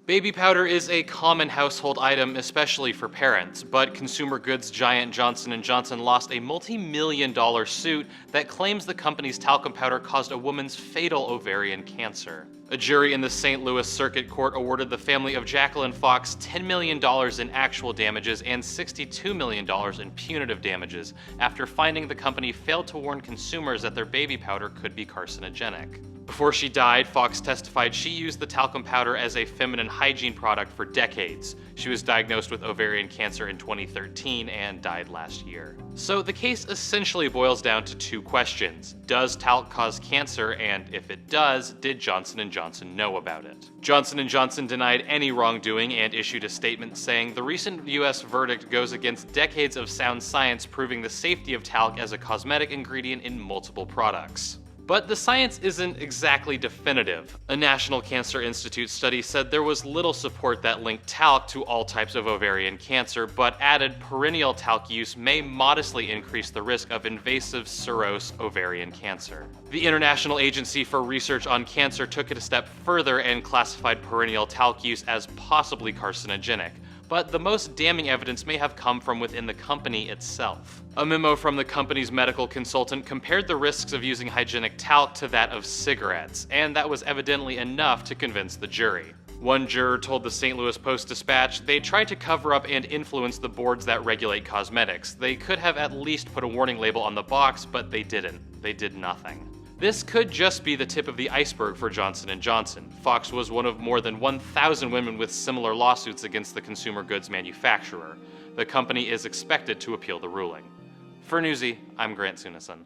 Baby powder is a common household item, especially for parents, but consumer goods giant Johnson & Johnson lost a multi-million-dollar suit that claims the company's talcum powder caused a woman's fatal ovarian cancer. A jury in the St. Louis Circuit Court awarded the family of Jacqueline Fox $10 million in actual damages and $62 million in punitive damages after finding the company failed to warn consumers that their baby powder could be carcinogenic. Before she died, Fox testified she used the talcum powder as a feminine hygiene product for decades. She was diagnosed with ovarian cancer in 2013 and died last year. So the case essentially boils down to two questions. Does talc cause cancer? And if it does, did Johnson & Johnson know about it? Johnson & Johnson denied any wrongdoing and issued a statement saying the recent US verdict goes against decades of sound science proving the safety of talc as a cosmetic ingredient in multiple products. But the science isn't exactly definitive. A National Cancer Institute study said there was little support that linked talc to all types of ovarian cancer, but added perennial talc use may modestly increase the risk of invasive serous ovarian cancer. The International Agency for Research on Cancer took it a step further and classified perennial talc use as possibly carcinogenic. But the most damning evidence may have come from within the company itself. A memo from the company's medical consultant compared the risks of using hygienic talc to that of cigarettes, and that was evidently enough to convince the jury. One juror told the St. Louis Post-Dispatch they tried to cover up and influence the boards that regulate cosmetics. They could have at least put a warning label on the box, but they didn't. They did nothing. This could just be the tip of the iceberg for Johnson & Johnson. Fox was one of more than 1,000 women with similar lawsuits against the consumer goods manufacturer. The company is expected to appeal the ruling. For Newsy, I'm Grant Sunison.